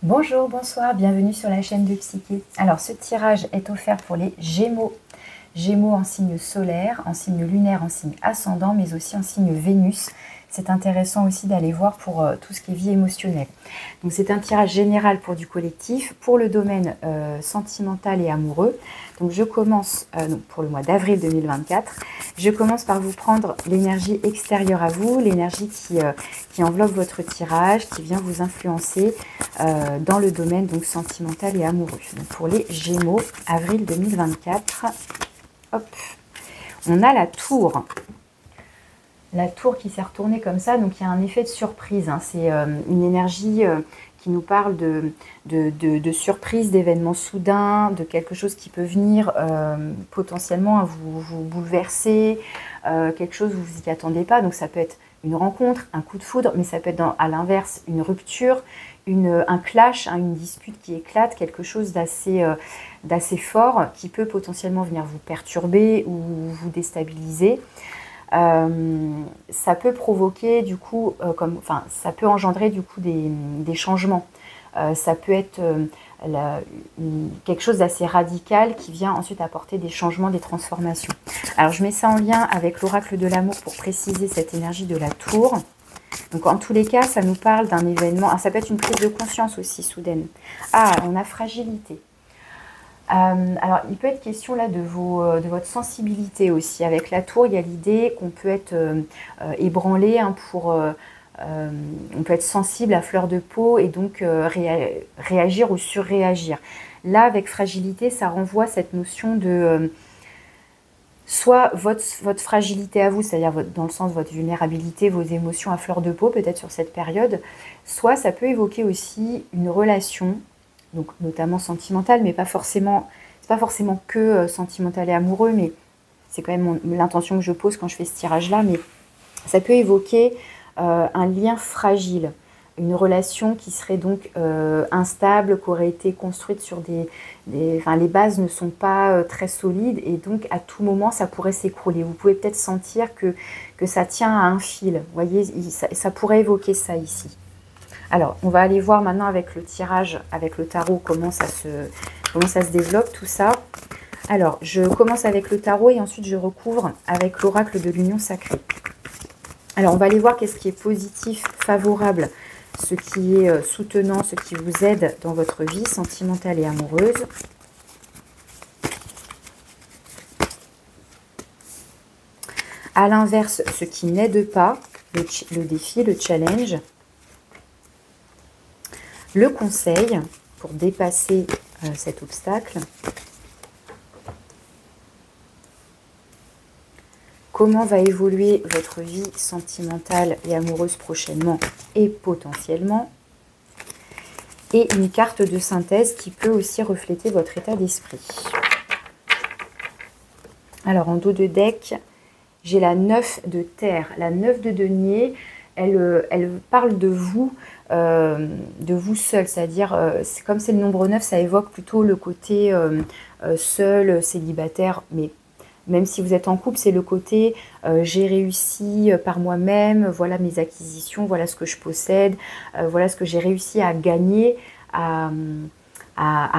Bonjour, bonsoir, bienvenue sur la chaîne de Psyché. Alors ce tirage est offert pour les Gémeaux. Gémeaux en signe solaire, en signe lunaire, en signe ascendant, mais aussi en signe Vénus. C'est intéressant aussi d'aller voir pour tout ce qui est vie émotionnelle. Donc c'est un tirage général pour du collectif, pour le domaine sentimental et amoureux. Donc je commence pour le mois d'avril 2024. Je commence par vous prendre l'énergie extérieure à vous, l'énergie qui enveloppe votre tirage, qui vient vous influencer dans le domaine donc sentimental et amoureux. Donc pour les Gémeaux, avril 2024. Hop. On a la tour. La tour qui s'est retournée comme ça, donc il y a un effet de surprise. Hein. C'est une énergie qui nous parle de surprise, d'événements soudains, de quelque chose qui peut venir potentiellement à vous bouleverser, quelque chose où vous n'y attendez pas. Donc ça peut être une rencontre, un coup de foudre, mais ça peut être à l'inverse une rupture, un clash, hein, une dispute qui éclate, quelque chose d'assez fort qui peut potentiellement venir vous perturber ou vous déstabiliser. Ça peut provoquer du coup, ça peut engendrer du coup des changements. Ça peut être quelque chose d'assez radical qui vient ensuite apporter des changements, des transformations. Alors je mets ça en lien avec l'oracle de l'amour pour préciser cette énergie de la tour. Donc en tous les cas, ça nous parle d'un événement. Ah, ça peut être une prise de conscience aussi soudaine. Ah, on a fragilité. Alors, il peut être question là de votre sensibilité aussi. Avec la tour, il y a l'idée qu'on peut être ébranlé, hein, on peut être sensible à fleur de peau et donc réagir ou surréagir. Là, avec fragilité, ça renvoie cette notion de soit votre fragilité à vous, c'est-à-dire dans le sens de votre vulnérabilité, vos émotions à fleur de peau, peut-être sur cette période, soit ça peut évoquer aussi une relation, donc notamment sentimentale, mais c'est pas forcément que sentimental et amoureux, mais c'est quand même l'intention que je pose quand je fais ce tirage-là, mais ça peut évoquer un lien fragile, une relation qui serait donc instable, qui aurait été construite sur les bases ne sont pas très solides et donc à tout moment ça pourrait s'écrouler. Vous pouvez peut-être sentir que ça tient à un fil. Vous voyez, ça pourrait évoquer ça ici. Alors, on va aller voir maintenant avec le tirage, avec le tarot, comment ça se développe tout ça. Alors, je commence avec le tarot et ensuite je recouvre avec l'oracle de l'union sacrée. Alors, on va aller voir qu'est-ce qui est positif, favorable, ce qui est soutenant, ce qui vous aide dans votre vie sentimentale et amoureuse. À l'inverse, ce qui n'aide pas, le défi, le challenge. Le conseil pour dépasser cet obstacle. Comment va évoluer votre vie sentimentale et amoureuse prochainement et potentiellement. Et une carte de synthèse qui peut aussi refléter votre état d'esprit. Alors en dos de deck, j'ai la 9 de terre, la 9 de denier. Elle parle de vous seul, c'est-à-dire, comme c'est le nombre 9, ça évoque plutôt le côté seul, célibataire, mais même si vous êtes en couple, c'est le côté j'ai réussi par moi-même, voilà mes acquisitions, voilà ce que je possède, voilà ce que j'ai réussi à gagner, à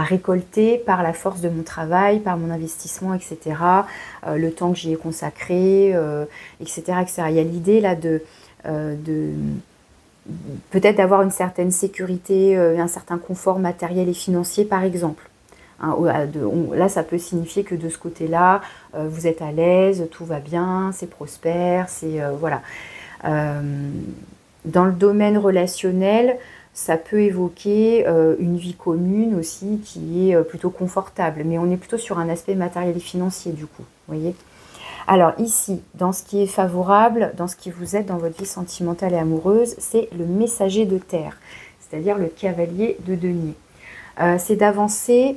récolter par la force de mon travail, par mon investissement, etc. Le temps que j'y ai consacré, etc., etc. Il y a l'idée là de peut-être d'avoir une certaine sécurité, un certain confort matériel et financier, par exemple. Hein, là, ça peut signifier que de ce côté-là, vous êtes à l'aise, tout va bien, c'est prospère, c'est voilà. Dans le domaine relationnel, ça peut évoquer une vie commune aussi qui est plutôt confortable, mais on est plutôt sur un aspect matériel et financier du coup, vous voyez. Alors ici, dans ce qui est favorable, dans ce qui vous aide dans votre vie sentimentale et amoureuse, c'est le messager de terre, c'est-à-dire le cavalier de denier. C'est d'avancer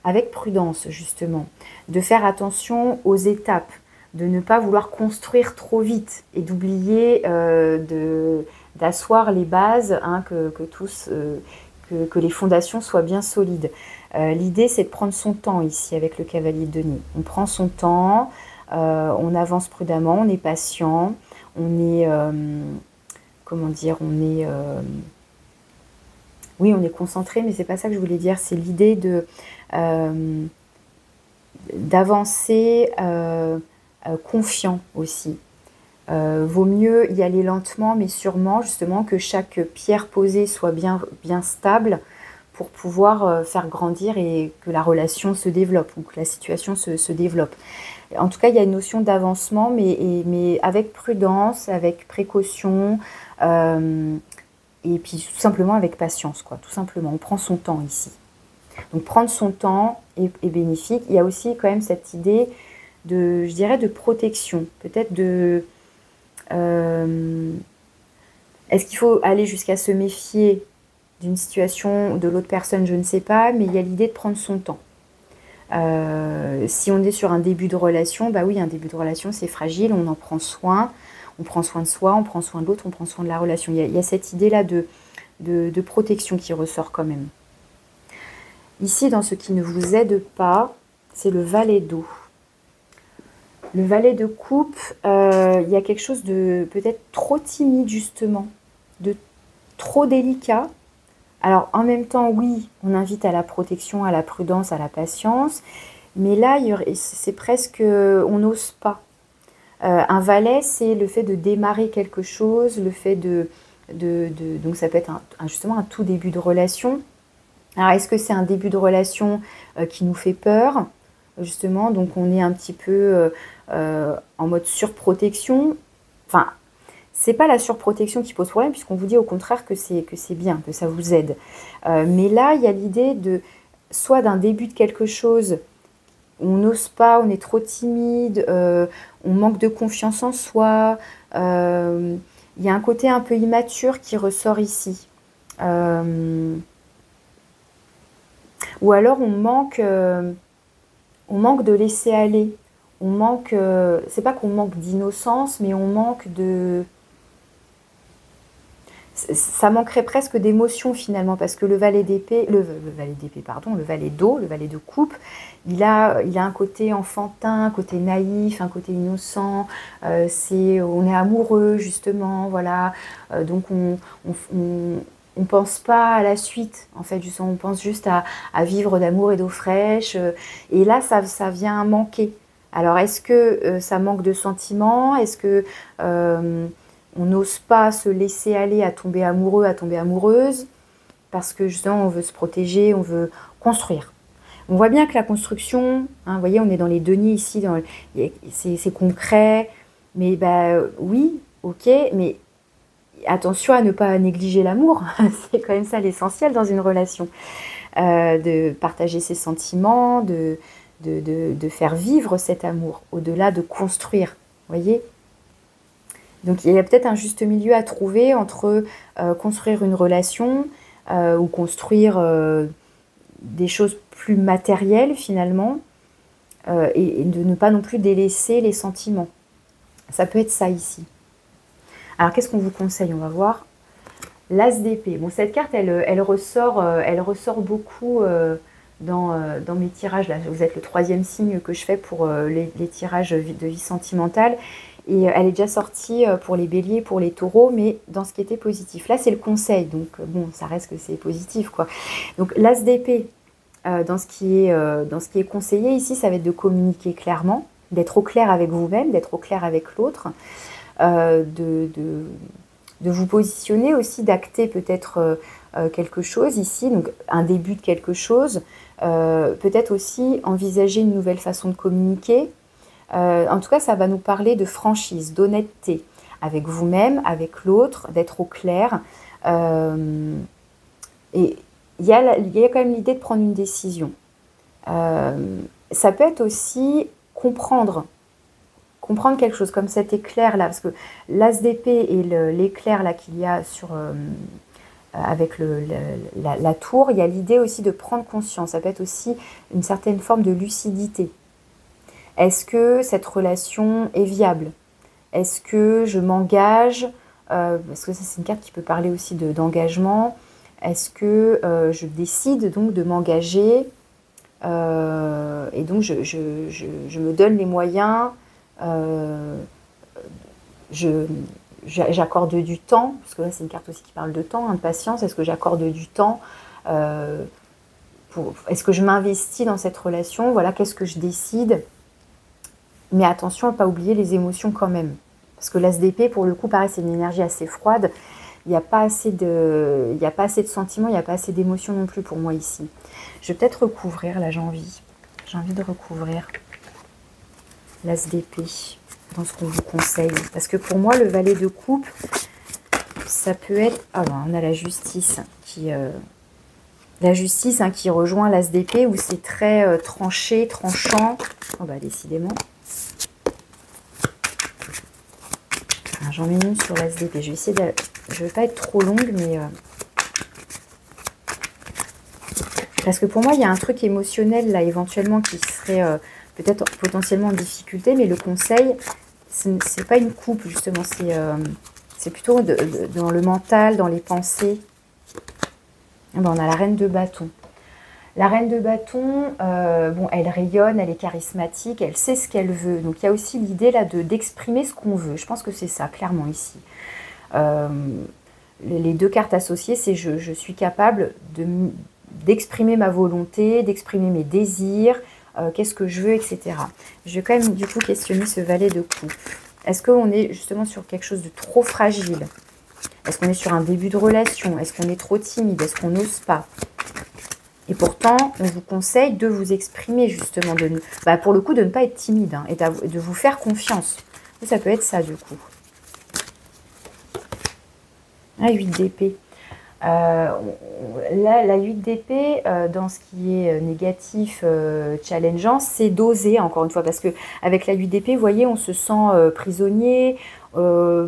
avec prudence justement, de faire attention aux étapes, de ne pas vouloir construire trop vite et d'oublier d'asseoir les bases, hein, que les fondations soient bien solides. L'idée c'est de prendre son temps ici avec le cavalier de denier. On prend son temps. On avance prudemment, on est patient, on est, comment dire, on est Oui, on est concentré, mais c'est pas ça que je voulais dire. C'est l'idée d'avancer confiant aussi. Vaut mieux y aller lentement, mais sûrement, justement, que chaque pierre posée soit bien, bien stable pour pouvoir faire grandir et que la relation se développe ou que la situation se développe. En tout cas, il y a une notion d'avancement, mais avec prudence, avec précaution, et puis tout simplement avec patience, quoi. Tout simplement, on prend son temps ici. Donc prendre son temps est bénéfique. Il y a aussi quand même cette idée de, je dirais, de protection, peut-être de... est-ce qu'il faut aller jusqu'à se méfier d'une situation de l'autre personne, je ne sais pas, mais il y a l'idée de prendre son temps. Si on est sur un début de relation, bah oui, un début de relation c'est fragile, on en prend soin de soi, on prend soin de l'autre, on prend soin de la relation. Il y a cette idée-là de protection qui ressort quand même. Ici, dans ce qui ne vous aide pas, c'est le valet d'eau. Le valet de coupe, il y a quelque chose de peut-être trop timide justement, de trop délicat. Alors en même temps, oui, on invite à la protection, à la prudence, à la patience, mais là, c'est presque, on n'ose pas. Un valet, c'est le fait de démarrer quelque chose, le fait donc ça peut être justement un tout début de relation. Alors est-ce que c'est un début de relation qui nous fait peur, justement, donc on est un petit peu en mode surprotection. Enfin, c'est pas la surprotection qui pose problème, puisqu'on vous dit au contraire que c'est bien, que ça vous aide. Mais là, il y a l'idée de soit d'un début de quelque chose, on n'ose pas, on est trop timide, on manque de confiance en soi. Il y a un côté un peu immature qui ressort ici. Ou alors on manque de laisser aller. On manque, c'est pas qu'on manque d'innocence, mais on manque de... Ça manquerait presque d'émotion finalement, parce que le valet d'épée, le valet d'épée, pardon, le valet d'eau, le valet de coupe, il a un côté enfantin, un côté naïf, un côté innocent. On est amoureux justement, voilà. Donc on pense pas à la suite, en fait, justement, on pense juste à vivre d'amour et d'eau fraîche. Et là, ça vient manquer. Alors, est-ce que ça manque de sentiments? Est-ce que on n'ose pas se laisser aller à tomber amoureux, à tomber amoureuse? Parce que justement, on veut se protéger, on veut construire. On voit bien que la construction, hein, vous voyez, on est dans les deniers ici, c'est concret. Mais bah, oui, ok, mais attention à ne pas négliger l'amour. C'est quand même ça l'essentiel dans une relation. De partager ses sentiments, de faire vivre cet amour, au-delà de construire, vous voyez. Donc il y a peut-être un juste milieu à trouver entre construire une relation ou construire des choses plus matérielles finalement et de ne pas non plus délaisser les sentiments. Ça peut être ça ici. Alors qu'est-ce qu'on vous conseille? On va voir. L'As d'épée. Bon, cette carte, elle ressort beaucoup dans mes tirages. Là, vous êtes le 3e signe que je fais pour les tirages de vie sentimentale. Et elle est déjà sortie pour les béliers, pour les taureaux, mais dans ce qui était positif. Là, c'est le conseil, donc bon, ça reste que c'est positif, quoi. Donc, l'As d'épée, dans ce qui est conseillé ici, ça va être de communiquer clairement, d'être au clair avec vous-même, d'être au clair avec l'autre, de vous positionner aussi, d'acter peut-être quelque chose ici, donc un début de quelque chose, peut-être aussi envisager une nouvelle façon de communiquer. En tout cas, ça va nous parler de franchise, d'honnêteté avec vous-même, avec l'autre, d'être au clair. Et il y a quand même l'idée de prendre une décision. Ça peut être aussi comprendre quelque chose, comme cet éclair là, parce que l'As d'épée et l'éclair là qu'il y a avec la tour, il y a l'idée aussi de prendre conscience. Ça peut être aussi une certaine forme de lucidité. Est-ce que cette relation est viable? Est-ce que je m'engage? Parce que ça, c'est une carte qui peut parler aussi d'engagement. Est-ce que je décide donc de m'engager et donc je me donne les moyens, je j'accorde du temps, parce que là c'est une carte aussi qui parle de temps, hein, de patience. Est-ce que j'accorde du temps est-ce que je m'investis dans cette relation? Voilà, qu'est-ce que je décide? Mais attention à ne pas oublier les émotions quand même. Parce que l'as d'épée, pour le coup, pareil, c'est une énergie assez froide. Il n'y a pas assez de sentiments, il n'y a pas assez d'émotions non plus pour moi ici. Je vais peut-être recouvrir, là j'ai envie. J'ai envie de recouvrir l'as d'épée dans ce qu'on vous conseille. Parce que pour moi, le valet de coupe, ça peut être... Ah ben, on a la justice qui... La justice hein, qui rejoint l'as d'épée où c'est très tranché, tranchant. Oh bah décidément. J'en mets une sur l'as d'épée. Je vais essayer de... Je ne vais pas être trop longue, mais... Parce que pour moi, il y a un truc émotionnel là, éventuellement, qui serait peut-être potentiellement en difficulté. Mais le conseil, c'est pas une coupe, justement. C'est plutôt dans le mental, dans les pensées. Ben, on a la reine de bâton. La reine de bâton, bon, elle rayonne, elle est charismatique, elle sait ce qu'elle veut. Donc il y a aussi l'idée là d'exprimer ce qu'on veut. Je pense que c'est ça, clairement ici. Les deux cartes associées, c'est je suis capable d'exprimer ma volonté, d'exprimer mes désirs, qu'est-ce que je veux, etc. Je vais quand même du coup questionner ce valet de coupe. Est-ce qu'on est justement sur quelque chose de trop fragile? Est-ce qu'on est sur un début de relation? Est-ce qu'on est trop timide? Est-ce qu'on n'ose pas? Et pourtant, on vous conseille de vous exprimer justement, pour le coup, de ne pas être timide hein, et de vous faire confiance. Ça peut être ça du coup. La 8 d'épée. Là, la 8 d'épée, dans ce qui est négatif, challengeant, c'est d'oser, encore une fois, parce que avec la 8 d'épée, vous voyez, on se sent prisonnier, on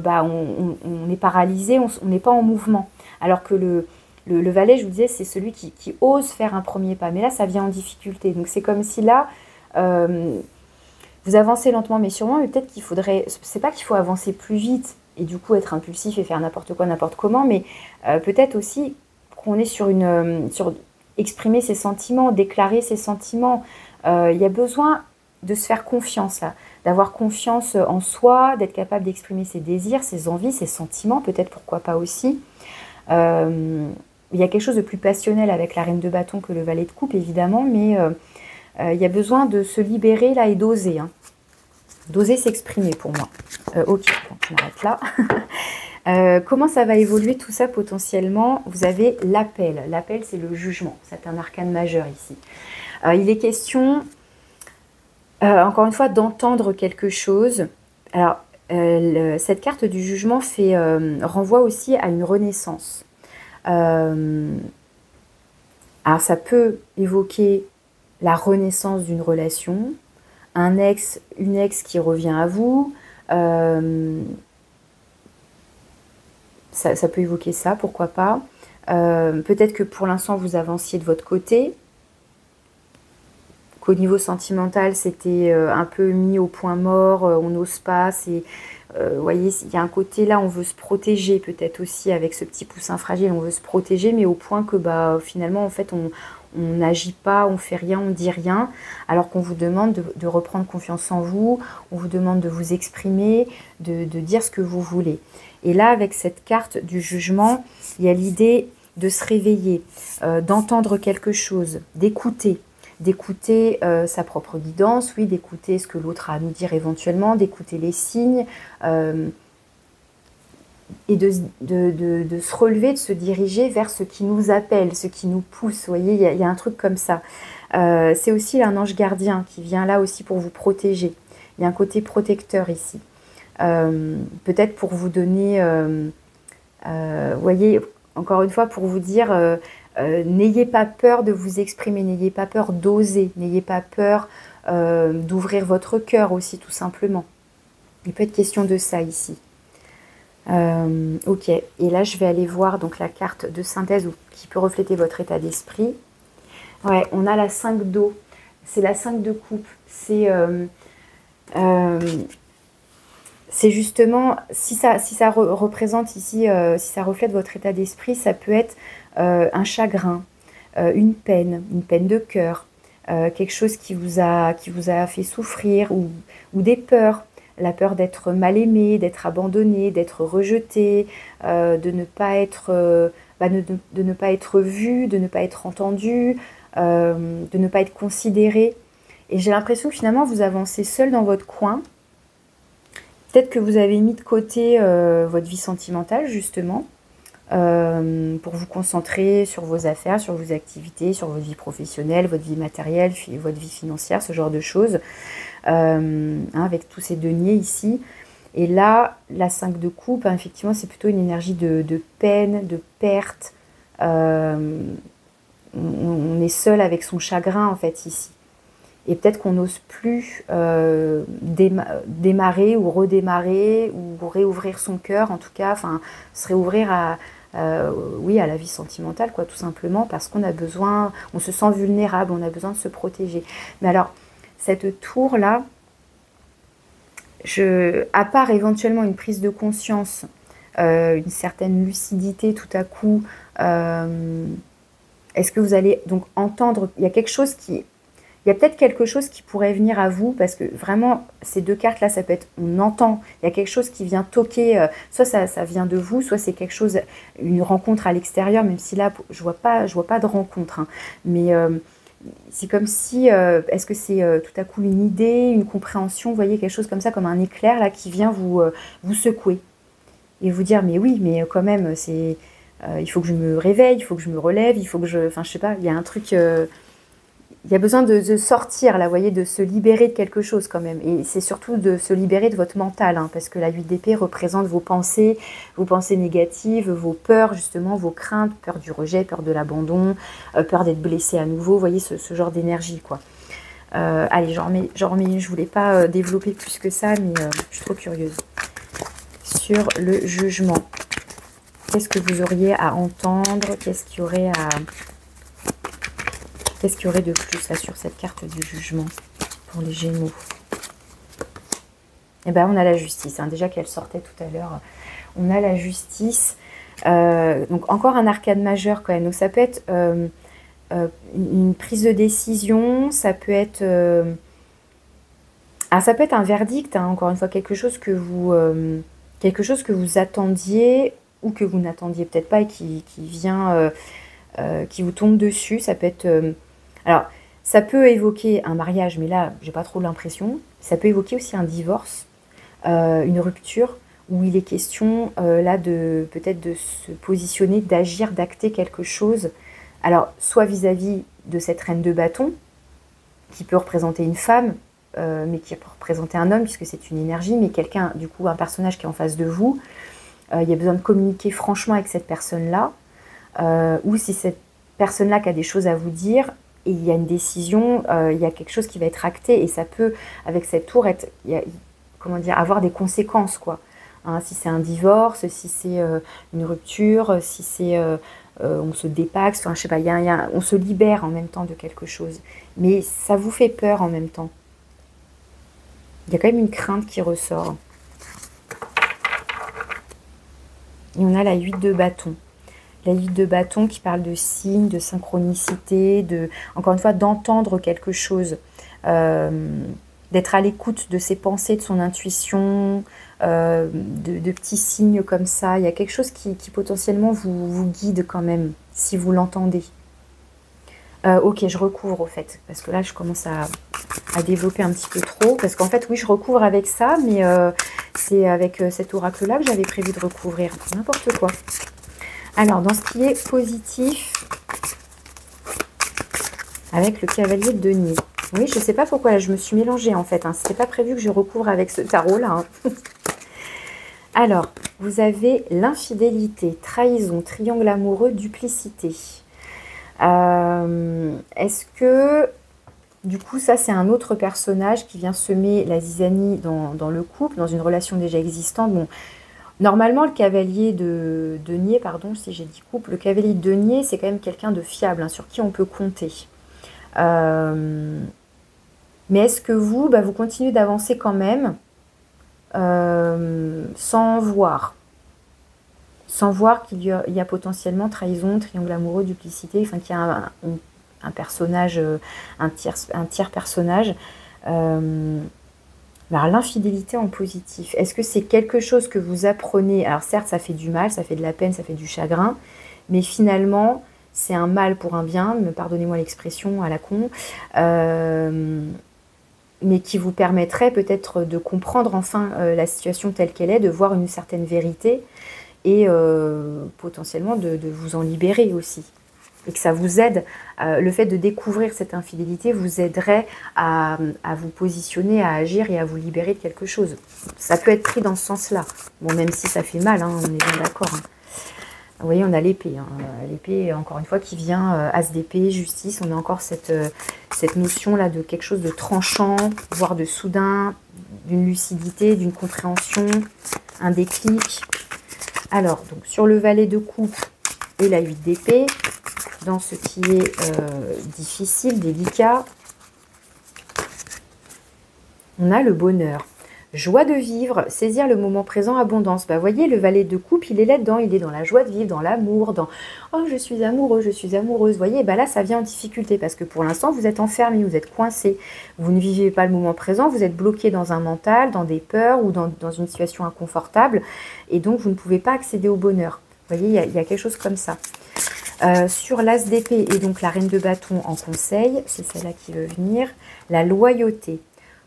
est paralysé, on n'est pas en mouvement. Alors que le valet, je vous disais, c'est celui qui ose faire un premier pas. Mais là, ça vient en difficulté. Donc, c'est comme si là, vous avancez lentement, mais sûrement. Mais peut-être qu'il faudrait... C'est pas qu'il faut avancer plus vite et du coup être impulsif et faire n'importe quoi, n'importe comment. Mais peut-être aussi qu'on est sur exprimer ses sentiments, déclarer ses sentiments. Il y a besoin de se faire confiance, là. D'avoir confiance en soi, d'être capable d'exprimer ses désirs, ses envies, ses sentiments. Peut-être, pourquoi pas aussi. Il y a quelque chose de plus passionnel avec la reine de bâton que le valet de coupe, évidemment, mais il y a besoin de se libérer là et d'oser. Hein. D'oser s'exprimer pour moi. Ok, bon, on arrête là. Comment ça va évoluer tout ça potentiellement? Vous avez l'appel. L'appel, c'est le jugement. C'est un arcane majeur ici. Il est question, encore une fois, d'entendre quelque chose. Alors, cette carte du jugement renvoie aussi à une renaissance. Alors ça peut évoquer la renaissance d'une relation, une ex qui revient à vous, ça peut évoquer ça, pourquoi pas. Peut-être que pour l'instant vous avanciez de votre côté, qu'au niveau sentimental c'était un peu mis au point mort, on n'ose pas, vous voyez, il y a un côté là, on veut se protéger peut-être aussi avec ce petit poussin fragile, on veut se protéger, mais au point que finalement, en fait, on n'agit pas, on fait rien, on dit rien, alors qu'on vous demande de reprendre confiance en vous, on vous demande de vous exprimer, de dire ce que vous voulez. Et là, avec cette carte du jugement, il y a l'idée de se réveiller, d'entendre quelque chose, d'écouter sa propre guidance, oui, d'écouter ce que l'autre a à nous dire éventuellement, d'écouter les signes, et de se relever, de se diriger vers ce qui nous appelle, ce qui nous pousse. Vous voyez, il y a un truc comme ça. C'est aussi un ange gardien qui vient là aussi pour vous protéger. Il y a un côté protecteur ici. Peut-être pour vous donner, vous voyez, encore une fois, pour vous dire... n'ayez pas peur de vous exprimer, n'ayez pas peur d'oser, n'ayez pas peur d'ouvrir votre cœur aussi, tout simplement. Il peut être question de ça ici. Ok, et là je vais aller voir donc la carte de synthèse qui peut refléter votre état d'esprit. Ouais, on a la 5 d'eau, c'est la 5 de coupe, c'est justement, si ça représente ici, si ça reflète votre état d'esprit, ça peut être un chagrin, une peine de cœur, quelque chose qui vous a fait souffrir ou des peurs. la peur d'être mal aimé, d'être abandonné, d'être rejeté, de ne pas être, de ne pas être vu, de ne pas être entendu, de ne pas être considéré. Et j'ai l'impression que finalement vous avancez seul dans votre coin. Peut-être que vous avez mis de côté votre vie sentimentale justement, pour vous concentrer sur vos affaires, sur vos activités, sur votre vie professionnelle, votre vie matérielle, votre vie financière, ce genre de choses, avec tous ces deniers ici. Et là, la 5 de coupe, effectivement, c'est plutôt une énergie de peine, de perte. On est seul avec son chagrin, en fait, ici. Et peut-être qu'on n'ose plus démarrer ou redémarrer ou réouvrir son cœur, en tout cas, se réouvrir à la vie sentimentale, quoi, tout simplement, parce qu'on a besoin, on se sent vulnérable, on a besoin de se protéger. Mais alors, cette tour-là, à part éventuellement une prise de conscience, une certaine lucidité tout à coup, est-ce que vous allez donc entendre, il y a peut-être quelque chose qui pourrait venir à vous, parce que vraiment, ces deux cartes-là, ça peut être, on entend, il y a quelque chose qui vient toquer, soit ça vient de vous, soit c'est quelque chose, une rencontre à l'extérieur, même si là, je vois pas de rencontre, hein. Mais c'est comme si, est-ce que c'est tout à coup une idée, une compréhension, vous voyez, quelque chose comme ça, comme un éclair, là, qui vient vous secouer, et vous dire, mais oui, mais quand même, il faut que je me réveille, il faut que je me relève, il faut que je sais pas, il y a un truc... il y a besoin de sortir, là, vous voyez, de se libérer de quelque chose quand même. Et c'est surtout de se libérer de votre mental, hein, parce que la 8 d'épée représente vos pensées négatives, vos peurs, justement, vos craintes, peur du rejet, peur de l'abandon, peur d'être blessé à nouveau, vous voyez, ce genre d'énergie, quoi. Allez, j'en remets, je voulais pas développer plus que ça, mais je suis trop curieuse. Sur le jugement, qu'est-ce que vous auriez à entendre? Qu'est-ce qu'il y aurait de plus là sur cette carte du jugement pour les Gémeaux? Eh bien, on a la justice. Hein. Déjà qu'elle sortait tout à l'heure, on a la justice. Donc, encore un arcane majeur quand même. Donc, ça peut être une prise de décision. Ça peut être... ça peut être un verdict, hein, encore une fois, quelque chose que vous attendiez ou que vous n'attendiez peut-être pas et qui vient... qui vous tombe dessus. Ça peut être... alors, ça peut évoquer un mariage, mais là, j'ai pas trop l'impression. Ça peut évoquer aussi un divorce, une rupture, où il est question là peut-être de se positionner, d'agir, d'acter quelque chose. Alors, soit vis-à-vis de cette reine de bâton, qui peut représenter une femme, mais qui peut représenter un homme, puisque c'est une énergie, mais quelqu'un, du coup, un personnage qui est en face de vous. Il y a besoin de communiquer franchement avec cette personne-là, ou si cette personne-là qui a des choses à vous dire, et il y a une décision, il y a quelque chose qui va être acté, et ça peut, avec cette tour, avoir des conséquences, quoi. Hein, si c'est un divorce, si c'est une rupture, si c'est on se dépaxe, je sais pas, on se libère en même temps de quelque chose. Mais ça vous fait peur en même temps. Il y a quand même une crainte qui ressort. Et on a la 8 de bâton. La 8 de bâton qui parle de signes, de synchronicité, encore une fois, d'entendre quelque chose, d'être à l'écoute de ses pensées, de son intuition, de petits signes comme ça. Il y a quelque chose qui potentiellement vous guide quand même, si vous l'entendez. Ok, je recouvre au fait, parce que là, je commence à développer un petit peu trop, parce qu'en fait, oui, je recouvre avec ça, mais c'est avec cet oracle-là que j'avais prévu de recouvrir. N'importe quoi. Alors, dans ce qui est positif, avec le cavalier de denier. Oui, je ne sais pas pourquoi, là, je me suis mélangée en fait. Hein. Ce n'était pas prévu que je recouvre avec ce tarot-là. Hein. Alors, vous avez l'infidélité, trahison, triangle amoureux, duplicité. Est-ce que, du coup, ça, c'est un autre personnage qui vient semer la zizanie dans le couple, dans une relation déjà existante. Bon, normalement, le cavalier de denier, pardon, si j'ai dit couple, le cavalier de denier, c'est quand même quelqu'un de fiable, hein, sur qui on peut compter. Mais est-ce que vous continuez d'avancer quand même sans voir qu'il y a potentiellement trahison, triangle amoureux, duplicité, enfin qu'il y a un personnage, un tiers personnage. Alors, l'infidélité en positif, est-ce que c'est quelque chose que vous apprenez? Alors certes, ça fait du mal, ça fait de la peine, ça fait du chagrin, mais finalement, c'est un mal pour un bien, me pardonnez-moi l'expression à la con, mais qui vous permettrait peut-être de comprendre enfin la situation telle qu'elle est, de voir une certaine vérité et potentiellement de vous en libérer aussi. Et que ça vous aide, le fait de découvrir cette infidélité vous aiderait à vous positionner, à agir et à vous libérer de quelque chose. Ça peut être pris dans ce sens-là. Bon, même si ça fait mal, hein, on est bien d'accord. Hein. Vous voyez, on a l'épée. Hein. L'épée, encore une fois, qui vient as d'épée, justice. On a encore cette notion-là de quelque chose de tranchant, voire de soudain, d'une lucidité, d'une compréhension, un déclic. Alors, donc, sur le valet de coupe et la 8 d'épée, dans ce qui est difficile, délicat, on a le bonheur. Joie de vivre, saisir le moment présent, abondance. Bah, voyez, le valet de coupe, il est là-dedans. Il est dans la joie de vivre, dans l'amour, dans « Oh, je suis amoureux, je suis amoureuse ». Vous voyez, bah là, ça vient en difficulté parce que pour l'instant, vous êtes enfermé, vous êtes coincé. Vous ne vivez pas le moment présent, vous êtes bloqué dans un mental, dans des peurs ou dans une situation inconfortable. Et donc, vous ne pouvez pas accéder au bonheur. Vous voyez, il y a quelque chose comme ça. Sur l'as d'épée et donc la reine de bâton en conseil, c'est celle-là qui veut venir, la loyauté,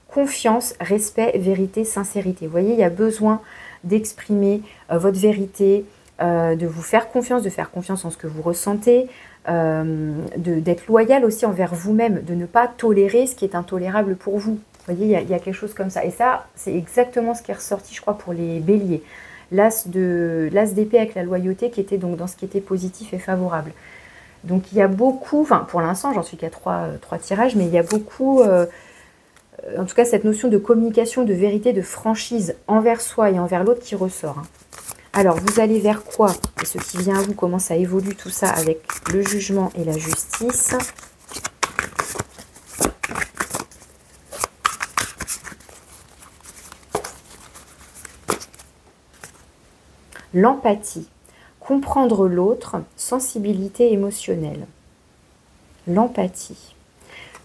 confiance, respect, vérité, sincérité. Vous voyez, il y a besoin d'exprimer votre vérité, de vous faire confiance, de faire confiance en ce que vous ressentez, d'être loyal aussi envers vous-même, de ne pas tolérer ce qui est intolérable pour vous. Vous voyez, il y a quelque chose comme ça. Et ça, c'est exactement ce qui est ressorti, je crois, pour les béliers. L'as d'épée avec la loyauté qui était donc dans ce qui était positif et favorable. Donc il y a beaucoup, enfin pour l'instant j'en suis qu'à trois tirages, mais il y a beaucoup, en tout cas cette notion de communication, de vérité, de franchise envers soi et envers l'autre qui ressort. Hein. Alors vous allez vers quoi? Et ce qui vient à vous, comment ça évolue tout ça avec le jugement et la justice. L'empathie, comprendre l'autre, sensibilité émotionnelle. L'empathie.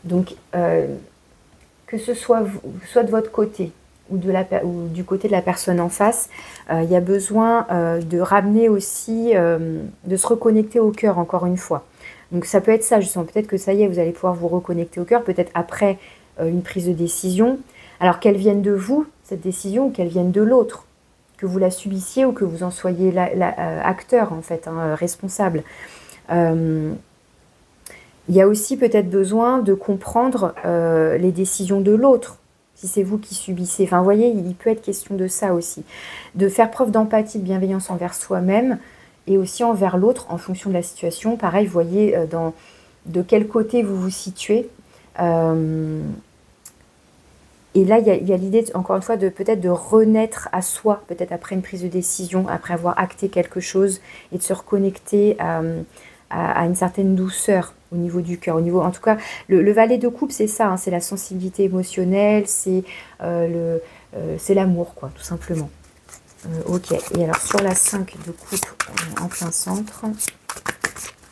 Donc, que ce soit de votre côté ou du côté de la personne en face, il y a besoin de ramener aussi, de se reconnecter au cœur encore une fois. Donc ça peut être ça justement, peut-être que ça y est, vous allez pouvoir vous reconnecter au cœur, peut-être après une prise de décision. Alors qu'elle vienne de vous, cette décision, ou qu'elle vienne de l'autre. Que vous la subissiez ou que vous en soyez acteur, en fait, hein, responsable. Il y a aussi peut-être besoin de comprendre les décisions de l'autre, si c'est vous qui subissez. Enfin, vous voyez, il peut être question de ça aussi. De faire preuve d'empathie, de bienveillance envers soi-même et aussi envers l'autre en fonction de la situation. Pareil, vous voyez de quel côté vous vous situez. Et là, il y a l'idée, encore une fois, de peut-être de renaître à soi, peut-être après une prise de décision, après avoir acté quelque chose, et de se reconnecter à une certaine douceur au niveau du cœur. En tout cas, le valet de coupe, c'est ça, hein, c'est la sensibilité émotionnelle, c'est l'amour, quoi, tout simplement. Ok, et alors sur la 5 de coupe en plein centre,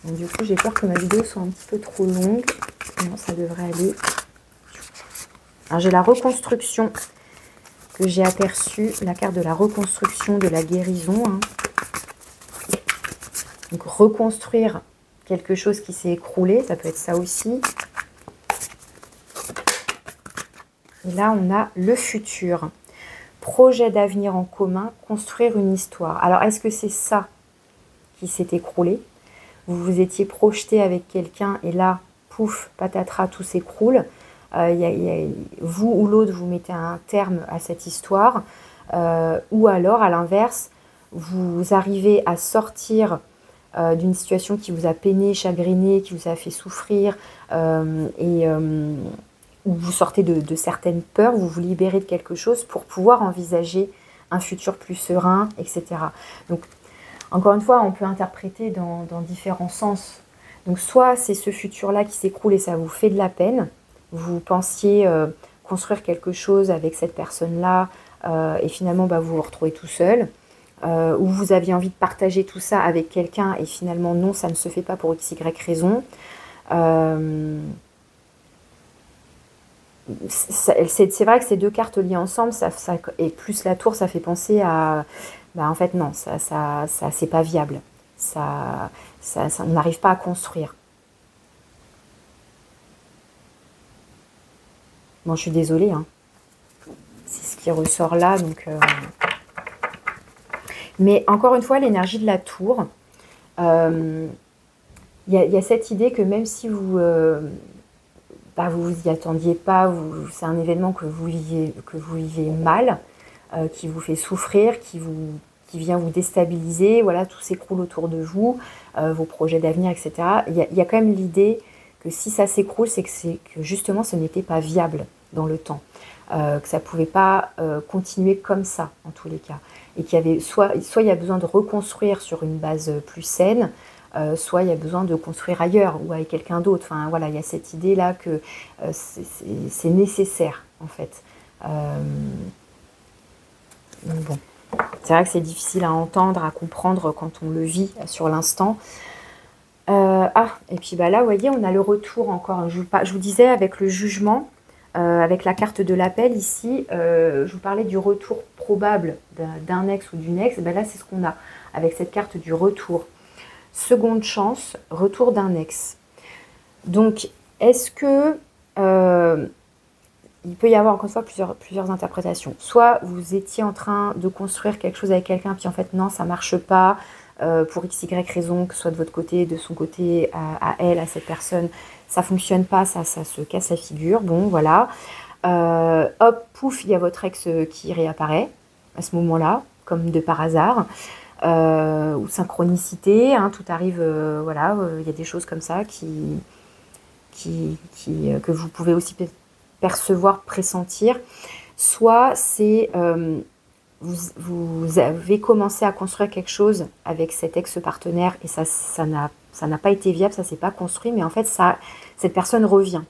donc, du coup, j'ai peur que ma vidéo soit un petit peu trop longue. Non, ça devrait aller. Alors j'ai la reconstruction que j'ai aperçue, la carte de la reconstruction, de la guérison. Hein. Donc reconstruire quelque chose qui s'est écroulé, ça peut être ça aussi. Et là on a le futur. Projet d'avenir en commun, construire une histoire. Alors est-ce que c'est ça qui s'est écroulé? Vous vous étiez projeté avec quelqu'un et là, pouf, patatras, tout s'écroule. Vous ou l'autre, vous mettez un terme à cette histoire, ou alors, à l'inverse, vous arrivez à sortir d'une situation qui vous a peiné, chagriné, qui vous a fait souffrir, où vous sortez de certaines peurs, vous vous libérez de quelque chose pour pouvoir envisager un futur plus serein, etc. Donc, encore une fois, on peut interpréter dans différents sens. Donc, soit c'est ce futur-là qui s'écroule et ça vous fait de la peine, vous pensiez construire quelque chose avec cette personne-là et finalement vous vous retrouvez tout seul, ou vous aviez envie de partager tout ça avec quelqu'un et finalement non, ça ne se fait pas pour x, y raison. c'est vrai que ces deux cartes liées ensemble, et plus la tour, ça fait penser à... Bah, en fait, non, c'est pas viable. On n'arrive pas à construire. Bon, je suis désolée, hein. C'est ce qui ressort là, donc... Mais encore une fois, l'énergie de la tour, il y a cette idée que même si vous vous y attendiez pas, c'est un événement que vous vivez mal, qui vous fait souffrir, qui vient vous déstabiliser, voilà, tout s'écroule autour de vous, vos projets d'avenir, etc. Il y a quand même l'idée que si ça s'écroule, c'est que justement ce n'était pas viable dans le temps, que ça ne pouvait pas continuer comme ça en tous les cas, et qu'il y avait soit il y a besoin de reconstruire sur une base plus saine, soit il y a besoin de construire ailleurs ou avec quelqu'un d'autre. Enfin voilà, il y a cette idée là que c'est nécessaire en fait. Donc bon, c'est vrai que c'est difficile à entendre, à comprendre quand on le vit sur l'instant. Et puis bah là, vous voyez, on a le retour encore. Je vous disais avec le jugement, avec la carte de l'appel ici, je vous parlais du retour probable d'un ex ou d'une ex. Ben là, c'est ce qu'on a avec cette carte du retour. Seconde chance, retour d'un ex. Donc, est-ce que il peut y avoir encore une fois plusieurs interprétations. Soit vous étiez en train de construire quelque chose avec quelqu'un, puis en fait non, ça marche pas, pour x, y raison, que ce soit de votre côté, de son côté, à elle, à cette personne, ça fonctionne pas, ça se casse la figure, bon voilà. Hop, pouf, il y a votre ex qui réapparaît à ce moment-là, comme de par hasard. Ou synchronicité, hein, tout arrive, voilà, il y a des choses comme ça que vous pouvez aussi percevoir, pressentir. Soit c'est vous avez commencé à construire quelque chose avec cet ex-partenaire et ça n'a pas été viable, ça s'est pas construit, mais en fait cette personne revient.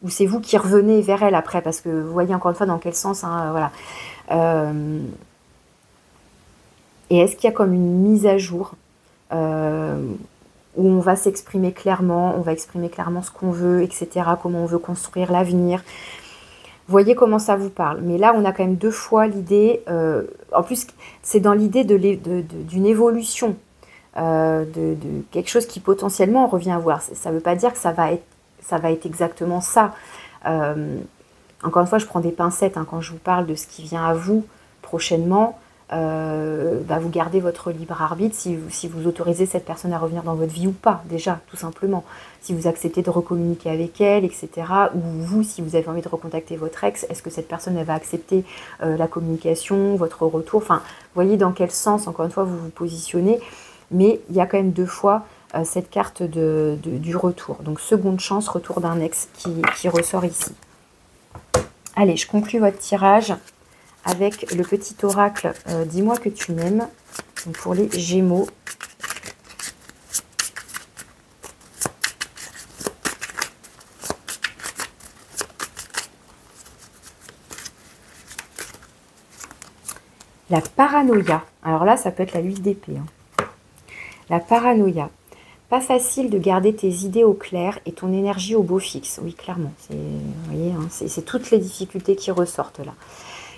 Ou c'est vous qui revenez vers elle après, parce que vous voyez encore une fois dans quel sens, hein, voilà. Et est-ce qu'il y a comme une mise à jour où on va s'exprimer clairement, on va exprimer clairement ce qu'on veut, etc., comment on veut construire l'avenir. Voyez comment ça vous parle. Mais là, on a quand même deux fois l'idée, en plus, c'est dans l'idée d'une évolution, de quelque chose qui potentiellement on revient à voir. Ça ne veut pas dire que ça va être exactement ça. Encore une fois, je prends des pincettes hein, quand je vous parle de ce qui vient à vous prochainement. Vous gardez votre libre arbitre si vous autorisez cette personne à revenir dans votre vie ou pas, déjà, tout simplement. Si vous acceptez de recommuniquer avec elle, etc. Ou vous, si vous avez envie de recontacter votre ex, est-ce que cette personne, elle va accepter la communication, votre retour? Enfin, voyez dans quel sens, encore une fois, vous vous positionnez. Mais il y a quand même deux fois cette carte du retour. Donc, seconde chance, retour d'un ex qui ressort ici. Allez, je conclue votre tirage avec le petit oracle dis-moi que tu m'aimes, donc pour les Gémeaux. La paranoïa. Alors là, ça peut être la 8 d'épée. Hein. La paranoïa. Pas facile de garder tes idées au clair et ton énergie au beau fixe. Oui, clairement. Vous voyez, hein, c'est toutes les difficultés qui ressortent là.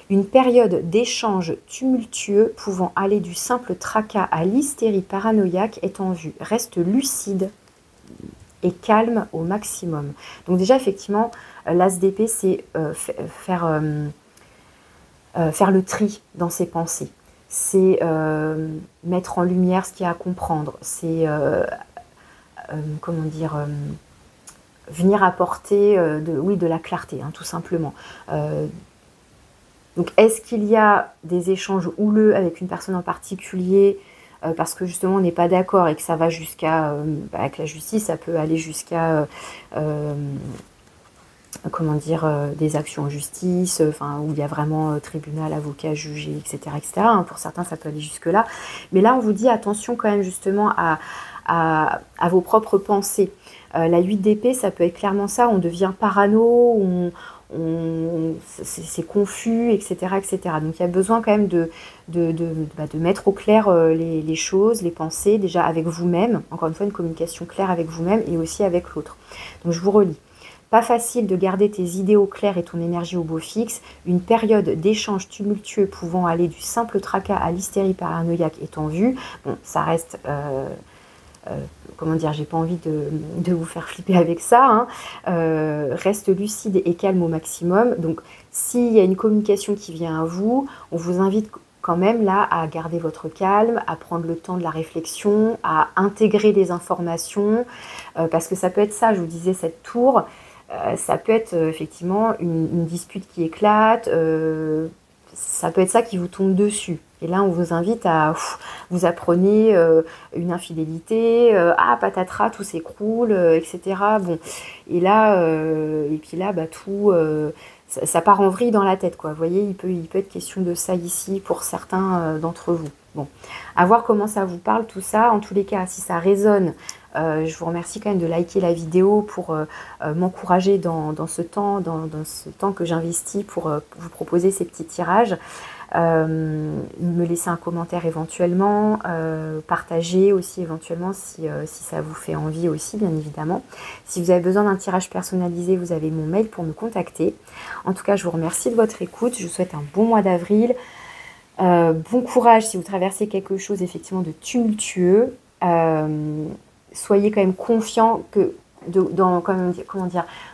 Une période d'échange tumultueux pouvant aller du simple tracas à l'hystérie paranoïaque est en vue. Reste lucide et calme au maximum. Donc déjà, effectivement, l'as d'épée, c'est faire le tri dans ses pensées. C'est mettre en lumière ce qu'il y a à comprendre. C'est, comment dire, venir apporter de la clarté, hein, tout simplement. Donc, est-ce qu'il y a des échanges houleux avec une personne en particulier parce que justement on n'est pas d'accord et que ça va jusqu'à, avec la justice, ça peut aller jusqu'à, comment dire, des actions en justice, où il y a vraiment tribunal, avocat, jugé, etc. etc. Hein, pour certains, ça peut aller jusque-là. Mais là, on vous dit attention quand même justement à vos propres pensées. La 8 d'épée, ça peut être clairement ça, on devient parano, c'est confus, etc., etc. Donc il y a besoin quand même de mettre au clair les choses, les pensées, déjà avec vous-même, encore une fois une communication claire avec vous-même et aussi avec l'autre. Donc je vous relis. Pas facile de garder tes idées au clair et ton énergie au beau fixe. Une période d'échange tumultueux pouvant aller du simple tracas à l'hystérie paranoïaque est en vue. Bon, ça reste... comment dire, j'ai pas envie de vous faire flipper avec ça, hein. Reste lucide et calme au maximum. Donc, s'il y a une communication qui vient à vous, on vous invite quand même là à garder votre calme, à prendre le temps de la réflexion, à intégrer des informations, parce que ça peut être ça, je vous disais, cette tour, ça peut être effectivement une dispute qui éclate, ça peut être ça qui vous tombe dessus. Et là, on vous invite à, vous apprenez une infidélité, ah patatras, tout s'écroule, etc. Bon, et là, et puis là, bah, tout, ça part en vrille dans la tête, quoi. Vous voyez, il peut être question de ça ici pour certains d'entre vous. Bon, à voir comment ça vous parle, tout ça. En tous les cas, si ça résonne, je vous remercie quand même de liker la vidéo pour m'encourager dans ce temps, dans ce temps que j'investis pour vous proposer ces petits tirages. Me laisser un commentaire éventuellement, partager aussi éventuellement si ça vous fait envie aussi, bien évidemment. Si vous avez besoin d'un tirage personnalisé, vous avez mon mail pour me contacter. En tout cas, je vous remercie de votre écoute. Je vous souhaite un bon mois d'avril. Bon courage si vous traversez quelque chose effectivement de tumultueux. Soyez quand même confiant que dans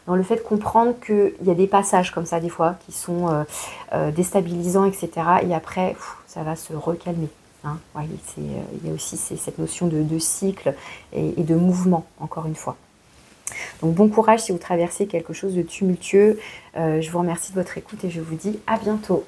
le fait de comprendre qu'il y a des passages comme ça des fois qui sont déstabilisants, etc. Et après, ça va se recalmer. Hein. Voyez, il y a aussi cette notion de cycle et de mouvement, encore une fois. Donc bon courage si vous traversez quelque chose de tumultueux. Je vous remercie de votre écoute et je vous dis à bientôt.